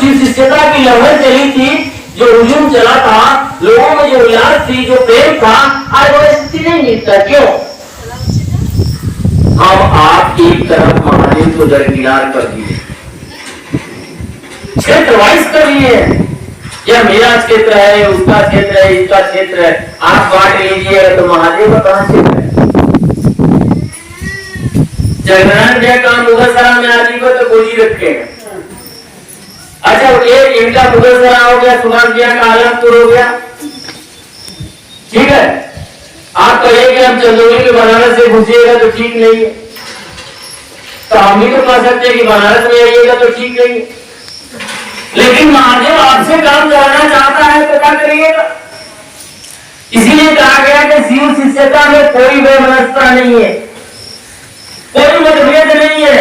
शिव शिष्यता की लहर चली थी, जो हुजूम चला था, लोगों में जो उल्लास थी, जो प्रेम था, आज वो स्थिति नहीं मिलता। क्यों? हम आप एक तरफ महादेव को दरकिनार कर दिए, क्षेत्र वाइज कर लिए, यह मेरा क्षेत्र है, उसका क्षेत्र है, इसका क्षेत्र है, आप बांट लीजिए, तो महादेव का कहां क्षेत्र है? जगनारायण जय का मुगलसरा में आदमी को तो गोली रखे हैं। अच्छा, एक इनका मुगलसरा हो गया, सुनाजिया का आलमपुर हो गया, ठीक है। आप कहिए हम चंदौली के बनारस से घुसिएगा तो ठीक नहीं है, तो हम भी तो कह सकते हैं कि बनारस में आइएगा तो ठीक नहीं है। लेकिन महादेव आपसे काम कराना चाहता है तो क्या करिएगा? इसीलिए कहा गया कि शिव शिष्यता में कोई व्यवस्था नहीं है, कोई मतभेद नहीं है,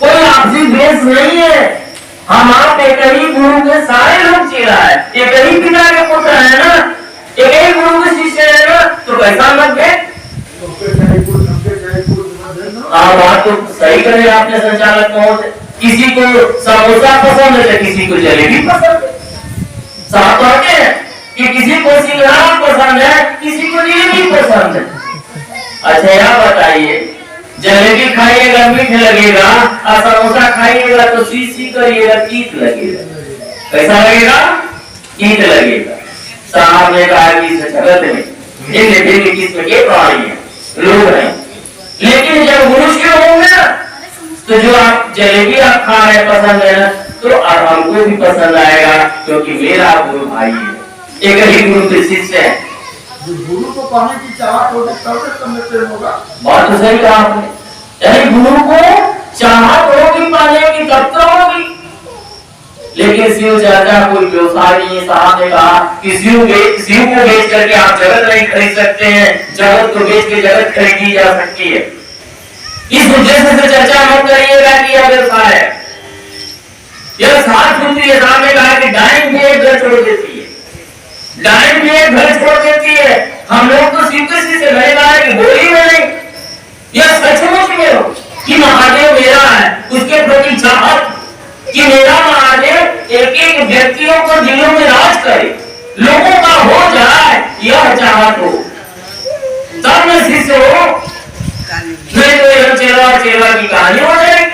कोई आपसी द्वेष नहीं है। हम आप एक ही गुरु के सारे लोग चेला है, एक ही पिता के पुत्र है ना, एक ही गुरु के शिष्य है ना, तो कैसा मतभेद? बात तो सही करे आपने संचालक महोदय। किसी को समोसा पसंद है तो किसी को जलेबी पसंद है। साफ कहते हैं कि किसी को सिंघाड़ा पसंद है, किसी को जलेबी पसंद है। अच्छा यह बताइए, जलेबी खाइएगा मीठ लगेगा और समोसा खाइएगा तो सी करिएगा, तीत लगेगा। कैसा लगेगा? तीत लगेगा। साहब ने कहा कि इस जगत में भिन्न किस्म के प्राणी हैं, लोग हैं, लेकिन जब गुरु शिव होंगे तो जो आप जलेबी आप खा रहे पसंद है ना, तो अब हमको भी पसंद आएगा, क्योंकि मेरा गुरु भाई है, एक ही गुरु के शिष्य है। गुरु को पाने की चाहत होगी तब तक प्रेम होगा। बात तो सही कहा आपने, यानी गुरु को चाहत होगी पाने की तब तो होगी। लेकिन शिव चाचा कोई व्यवसाय नहीं है। साहब ने कहा कि शिव को बेच करके आप जगत नहीं खरीद सकते हैं, जगत को बेच के जगत खरीदी जा सकती है। इस उद्देश्य से चर्चा मत करिएगा कि यह व्यवसाय है, यह साथ होती है। साहब ने कहा कि डाइन भी एक घर छोड़ देती है, डाइन भी एक घर छोड़ देती है। हम लोग तो शिवकृष्ण से भरे लाए कि बोली में नहीं, यह सचमुच में हो कि महादेव मेरा है, उसके प्रति चाहत कि मेरा महादेव एक एक व्यक्तियों को दिलों में राज करे, लोगों का हो जाए, यह चाहत हो, तब में शिष्य हो। नहीं तो यह चेला की कहानी हो जाएगी,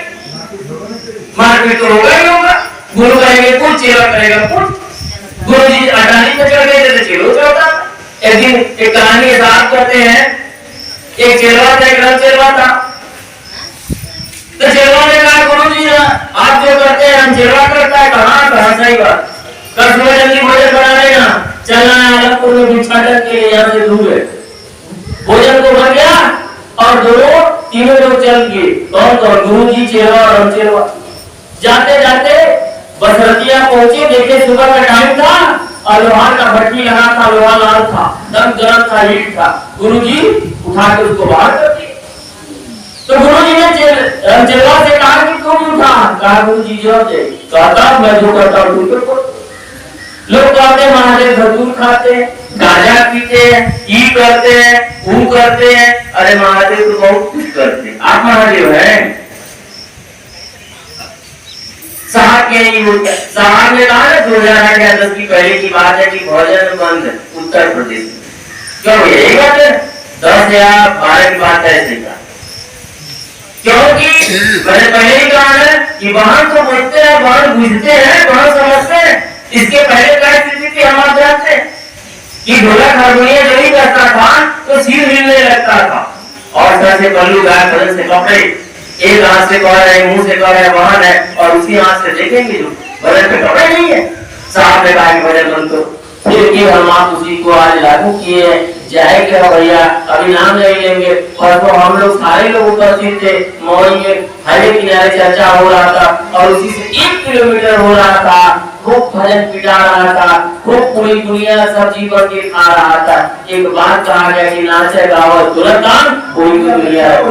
मारपीट तो होगा ही होगा। गुरु कहेंगे कुछ, चेला करेगा कुछ। गुरु जी अटारी पे चढ़ गए थे, चेलो चढ़ता। एक दिन एक कहानी याद करते हैं, एक चेलवा था, एक रंग चेलवा था। तो चेलवा ने कहा गुरु जी आप जो करते हैं हम चेलवा करता है। कहाँ सही बात, कल सुबह जल्दी भोजन बना लेना, चलना है आलमपुर में भिक्षाटन के लिए, यहाँ से दूर है। भोजन को भर गया और दोनों तीनों लोग चल गए। कौन कौन? गुरु जी, चेलवा और रंग चेलवा। जाते जाते बसरतिया पहुंचे, देखे सुबह का टाइम था और लोहार का भट्टी लगा था, लोहा लाल था, दम गरम था, हीट था। गुरुजी उठा के उसको बाहर कर दिए। तो गुरुजी ने चेलवा से कहा कि तुम उठा। कहा गुरुजी जो दे, कहता मैं जो करता हूँ तुम करो। लोग कहते महादेव धतूर खाते हैं, गांजा पीते हैं, ई करते हैं, वो करते हैं। अरे महादेव तो बहुत कुछ करते हैं, आप महादेव हैं। साहब ने कहा ना 2010 की पहले की बात है कि भोजन बंद उत्तर प्रदेश में। क्यों यही बात है? 10 या 12 की बात है ऐसे का, क्योंकि मैंने पहले ही कहा है कि वाहन तो बढ़ते हैं, वाहन बुझते हैं, वाहन समझते हैं। इसके पहले क्या स्थिति थी हम आप जानते हैं कि ढोलक हारमोनियम जब ही करता था तो सिर हिलने लगता था और सर से पल्लू गाय, बदन से कपड़े, एक हाथ से कह रहे, मुंह से कह रहे, वाहन है, और उसी हाथ से देखेंगे जो बदन पे कपड़े नहीं है। साहब ने कहा कि भजन बंद करो। फिर हम आप उसी को आज लागू किए। चाहे क्या भैया, अभी नाम नहीं लेंगे, और तो हम लोग सारे लोग उपस्थित थे। मौनी में हरे किनारे चर्चा हो रहा था और उसी से 1 किलोमीटर हो रहा था। खूब भजन पिटा रहा था, खूब पूरी दुनिया सब्जी बन के खा रहा था। एक बात कहा गया कि नाचे गाओ तुरंत दान, पूरी दुनिया लोग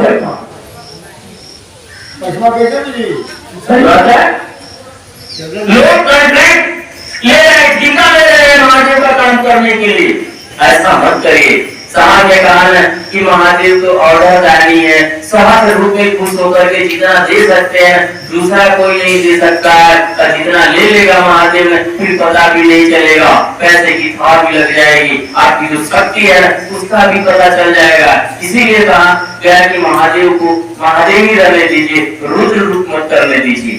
कॉन्ट्रैक्ट ले रहे, ठेका ले रहे हैं महादेव का काम करने के लिए। ऐसा मत करिए। साहब ने कहा ना कि महादेव तो ऑर्डर जारी है, सहज रूप में खुश होकर के जितना दे सकते हैं दूसरा कोई नहीं दे सकता है, और जितना ले लेगा महादेव ने फिर पता भी नहीं चलेगा, पैसे की थाह भी लग जाएगी, आपकी जो शक्ति है उसका भी पता चल जाएगा। इसीलिए कहा गया कि महादेव को महादेव ही रहने दीजिए, रुद्र रूप मत करने दीजिए।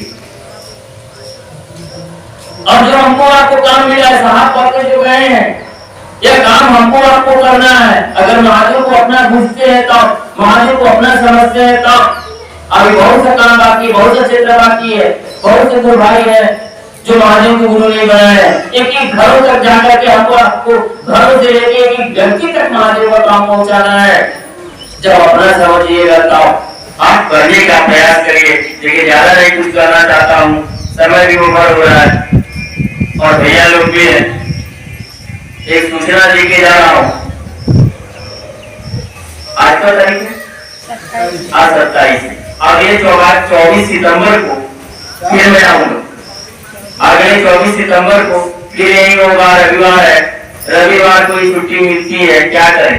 अब जो हमको आपको काम मिला है, साहब पढ़ जो गए हैं, यह काम हमको आपको करना है। अगर महादेव को अपना बुझते हैं तो, महादेव को अपना समझते हैं तो, अभी बहुत सा काम बाकी, बहुत सा क्षेत्र बाकी है, बहुत से तो भाई है जो महादेव को गुरु नहीं बनाए हैं। एक घरों तक जाकर के हमको आपको घरों से लेके एक व्यक्ति तक महादेव का काम पहुंचाना है। जब अपना समझिएगा तब आप करने का प्रयास करिए। देखिए ज्यादा नहीं कुछ करना चाहता हूँ, समय भी ओवर हो रहा है और भैया लोग भी है, एक सूचना देके जा रहा हूँ। आज का तारीख है आज 27, अगले 24 सितंबर को फिर मैं आऊंगा। अगले 24 सितंबर को फिर यही होगा, रविवार है, रविवार को ही छुट्टी मिलती है, क्या करें,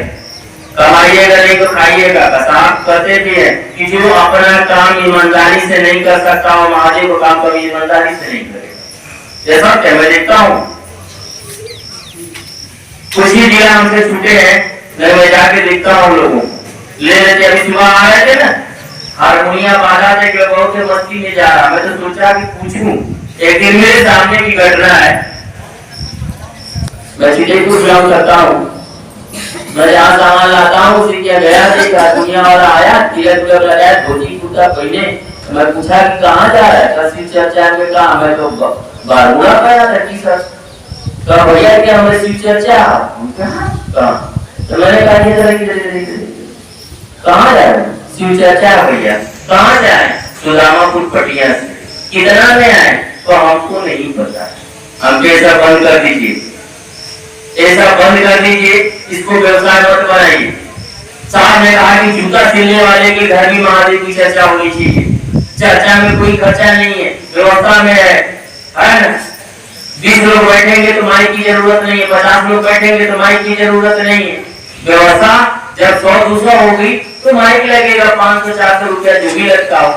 कमाइएगा नहीं तो खाइएगा। साहब कहते भी है कि जो अपना काम ईमानदारी से नहीं कर सकता वो महादेव को काम कभी ईमानदारी से नहीं करेगा। जैसा क्या मैं देखता हूँ कुछ ही जिला हमसे छूटे हैं, मैं जाके देखता हूँ लोगों ले लेते। अभी सुबह आ रहे थे ना, हारमोनिया बाजा थे कि बहुत से मस्ती में जा रहा, मैं तो सोचा कि पूछूं। एक दिन मेरे सामने की घटना है, मैं सीधे कुछ काम करता हूँ, मैं जहाँ सामान लाता हूँ उसी क्या गया थे, हारमोनिया वाला आया, तिलक तिलक लगाया, धोती कुर्ता पहने। मैं पूछा कि कहाँ जा रहा है, शिव चर्चा में। कहा मैं तो बारमूला पाया था टी-शर्ट। तो भैया क्या हमारे शिव चर्चा, तो मैंने कहा कहाँ जा रहे शिव चर्चा भैया, कहाँ जाए, सुदामापुर पटिया से। कितना में आए तो हमको नहीं पता, हमको ऐसा बंद कर दीजिए, ऐसा बंद कर दीजिए, इसको व्यवसाय मत बनाइए। साहब ने कहा कि जूता सिलने वाले के घर भी महादेव की चर्चा होनी चाहिए। चर्चा में कोई खर्चा नहीं है, व्यवस्था में है ना। 20 लोग बैठेंगे तो माइक की जरूरत नहीं है, 50 लोग बैठेंगे तो माइक की जरूरत नहीं है। व्यवस्था जब 100-200 होगी तो माइक लगेगा 500-400 रुपया जो भी लगता हो,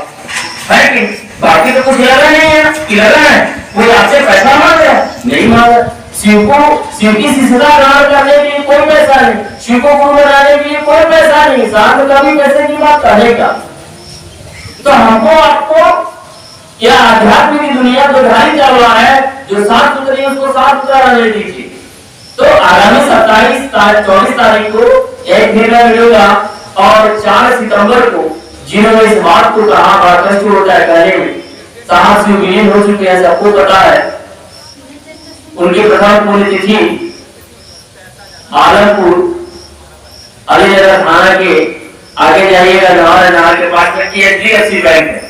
है कि बाकी तो कुछ लगा नहीं है कि लगा है। कोई आपसे पैसा मांग रहा है, नहीं मांग रहा। शिव की शिष्यता ग्रहण करने के लिए कोई पैसा नहीं, शिव को गुरु बनाने के लिए कोई पैसा नहीं, साथ कभी पैसे की बात करेगा। तो हमको आपको यह आध्यात्मिक दुनिया जो धारी चल रहा है, जो साफ सुथरी उसको साफ सुथरा रहने दीजिए। तो आगामी 24 तारीख को एक निर्णय मिलेगा और 4 सितंबर को जिन्होंने इस बात को कहा, बड़ा कष्ट होता है कहने में, साहब से विलीन हो चुके हैं, सबको पता है। उनकी प्रथम पुण्यतिथि आलमपुर अलीनगर थाना के आगे जाइएगा, नहर के पास में HDFC बैंक है,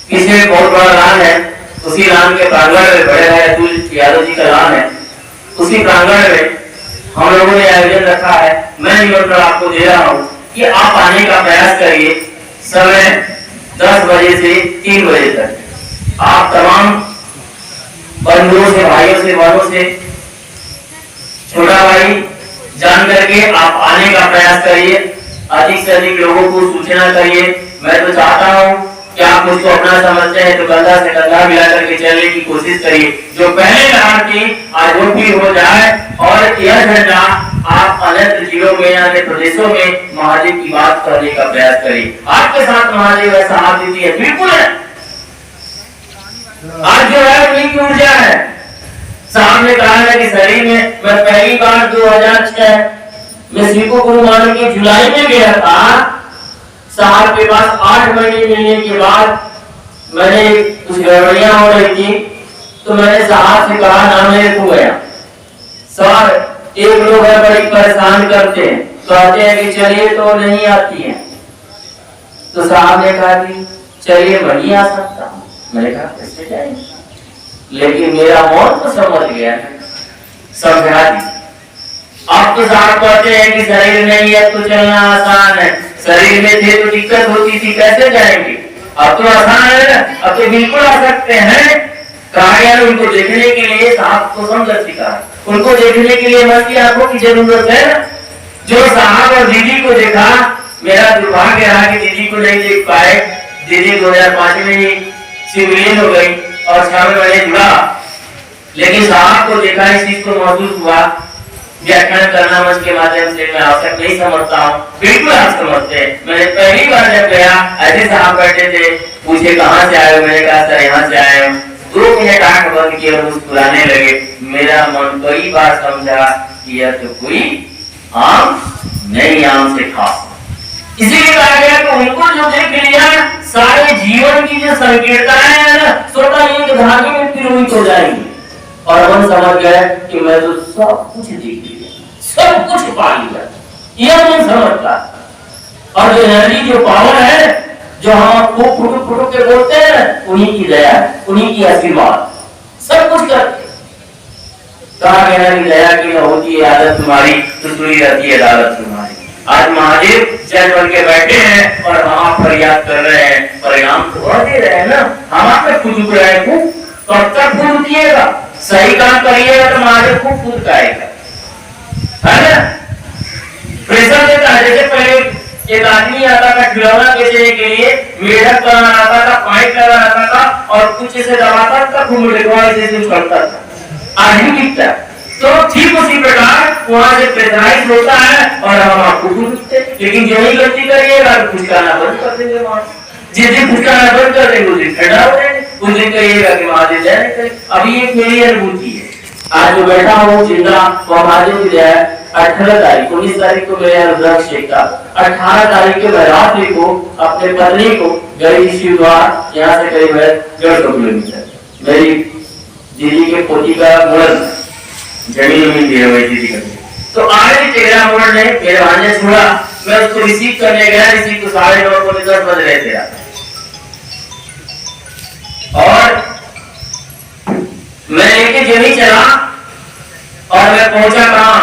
पीछे बहुत बड़ा लान है, उसी लान के प्रांगण में बड़े भाई अतुल यादव जी का लान है, उसी प्रांगण में हम लोगों ने आयोजन रखा है। मैं निमंत्रण आपको दे रहा हूँ कि आप आने का प्रयास करिए। समय 10 बजे से 3 बजे तक आप तमाम बंधुओं से, भाइयों से, बहनों से, छोटा भाई जान करके आप आने का प्रयास करिए। अधिक से अधिक लोगों को सूचना करिए। मैं तो चाहता हूँ कि आप मुझको अपना समझते हैं तो कंधा से कंधा मिला करके चलने की कोशिश करिए। जो पहले लहर थी आज वो भी हो जाए और यह झंडा आप अन्य जिलों में, अन्य प्रदेशों में महादेव की बात करने का प्रयास करिए। आपके साथ महादेव ऐसा हाथ देती है, बिल्कुल है। आज जो है उन्हीं की ऊर्जा है। सामने कहा है कि शरीर में, मैं पहली बार 2006 में शिव को गुरु मान के जुलाई में गया था। साहब के पास 8 महीने मिलने के बाद मैंने कुछ गड़बड़ियां हो रही थी, तो मैंने साहब से कहा ना मेरे को गया सर, एक लोग है बड़ी परेशान करते हैं, कहते हैं कि चलिए तो नहीं आती है। तो साहब ने कहा कि चलिए मैं नहीं आ सकता हूँ। मैंने कहा कैसे जाएंगे, लेकिन मेरा मन तो समझ गया, समझा दी। अब तो साहब कहते हैं कि शरीर नहीं है तो चलना आसान है, शरीर में थे तो दिक्कत होती थी, कैसे जाएंगे। अब तो आसान है ना, अब तो बिल्कुल आ सकते हैं। कहा उनको देखने के लिए साहब को समझ सिखा, उनको देखने के लिए मन की आंखों की जरूरत है ना। जो साहब और दीदी को देखा, मेरा दुर्भाग्य रहा कि दीदी को नहीं देख पाए। दीदी 2005 में ही शिवलीन हो गई और 6 महीने जुड़ा, लेकिन साहब को देखा, इस चीज को महसूस हुआ। व्याख्यान करना मंच के माध्यम से मैं आवश्यक नहीं समझता हूँ, बिल्कुल आप समझते हैं। मैंने पहली बार जब गया, ऐसे साहब बैठे थे, पूछे कहाँ से आए हो, मैंने कहा सर यहाँ से आए हूँ। 2 मिनट आंख बंद किए और मुस्कुराने लगे। मेरा मन कई बार समझा कि यह तो कोई आम नहीं, आम से खास। इसीलिए कहा गया कि उनको जो देख लिया, सारे जीवन की जो संकीर्णताएं हैं ना, स्वतः एक धागे में पिरोहित हो जाएंगी। और मन समझ गया कि मैं तो सब कुछ देख लिया, सब कुछ पा लिया, यह मन समझता। और जो एनर्जी, जो पावर है, जो हम खूब फुटुक फुटुक के बोलते हैं, उन्हीं की दया, उन्हीं की आशीर्वाद, सब कुछ करते। कहा गया कि दया की न होती है आदत तुम्हारी, तो सुनी रहती है अदालत तुम्हारी। आज महादेव जज बन के बैठे हैं और हम आप फरियाद कर रहे हैं, परिणाम तो और दे रहे हैं ना। हम आप में फुदुक रहे हैं, कब तक फुदुक किएगा? सही काम करिएगा तो महादेव खूब फुदुक आएगा, है ना। प्रेशर देता है, जैसे पहले एक आदमी आता था खिलौना बेचने के लिए, मेढक बनाना आता था, पाइप लगाना आता था और कुछ ऐसे दबाता था, खूब कुछ करता था, आज भी दिखता है। तो ठीक उसी प्रकार वहां से प्रेशराइज होता है और हम आपको पूछते, लेकिन जो ही गलती करिएगा तो फुसकाना बंद कर देंगे। वहां जिस दिन फुसकाना बंद कर देंगे उस दिन ठंडा हो जाएंगे, उस दिन कहिएगा कि महादेव जय करे। अभी एक मेरी अनुभूति है, आज जो बैठा हूँ जिंदा, वो महादेव की दया है। 18 तारीख 19 तारीख को मेरा रुद्राक्ष टेका, 18 तारीख के मैं रात्रि को अपने पत्नी को गई शिवद्वार, यहाँ से करीब 150 किलोमीटर, मेरी दीदी के पोती का मुहूर्त, जमीन में दिया हुई दीदी का। तो आज तेरा मुहूर्त ने मेरे भांजे छोड़ा, मैं उसको रिसीव करने गया, रिसीव को 9:30 10 बज रहे थे। और मैं लेके जमी चला और मैं पहुंचा कहां?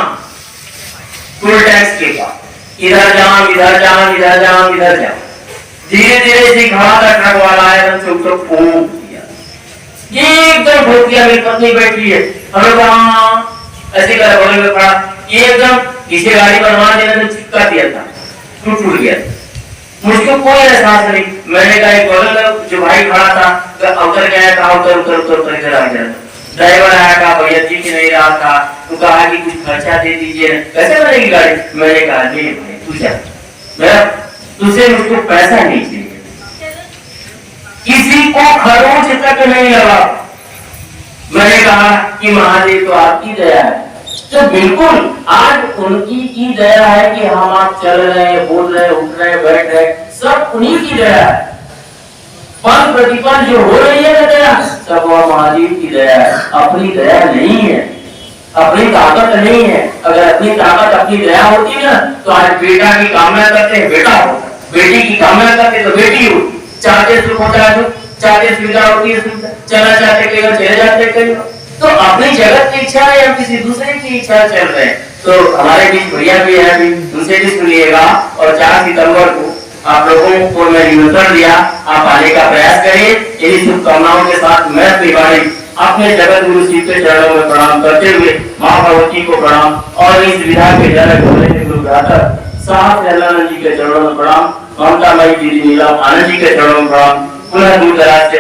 टोल टैक्स के पास। इधर जाऊं इधर जाऊं इधर जाऊं इधर जाऊं, धीरे धीरे से खड़ा था ट्रक वाला आया, तो उसको फूंक दिया, एकदम फूंक दिया। मेरी पत्नी बैठी है, हमें वहां ऐसे कर बोले में पड़ा, एकदम किसी गाड़ी बनवा देने तो चिपका दिया था, टूट गया। मुझको कोई एहसास नहीं। मैंने कहा एक बगल में जो भाई खड़ा था, उतर गया, कहा उतर उतर उतर उतर इधर आ गया। ड्राइवर आया, कहा भैया ठीक नहीं रहा था, तो कहा कि कुछ खर्चा दे दीजिए, कैसे बनेगी गाड़ी? मैंने कहा नहीं भाई तू जा, मैं तुझसे मुझको पैसा नहीं चाहिए, किसी को खरोच तक नहीं लगा। मैंने कहा कि महादेव तो आपकी दया है। तो बिल्कुल आज उनकी की दया है कि हम आप चल रहे हैं, बोल रहे हैं, उठ रहे हैं, बैठ रहे हैं, सब उन्हीं की दया है। पल प्रतिपल जो हो रही है ना दया, सब वह महादेव की दया है, अपनी दया नहीं है, अपनी ताकत नहीं है। अगर अपनी ताकत अपनी दया होती ना, तो आज बेटा की कामना करते हैं बेटा हो, बेटी की कामना करते तो बेटी हो, चाहते सुख होता है, चाहते सुविधा होती है, चला चाहते कई बार चले जाते कई बार। तो अपनी जगत की इच्छा है या किसी दूसरे की इच्छा चल रहे हैं। तो हमारे बीच भैया भी है, अभी उनसे भी सुनिएगा। और 4 सितंबर को आप लोगों को मैं निमंत्रण दिया, आप आने का प्रयास करिए। यही शुभकामनाओं के साथ मैं अपनी वाणी अपने जगत गुरु शिव के चरणों में प्रणाम करते हुए माँ भगवती को प्रणाम और इस विधा के जनक गुरु भ्रातर साहब जी के चरणों में प्रणाम, ममता मई दीदी नीलम आनंद जी के चरणों में प्रणाम। पुनः दूर दराज से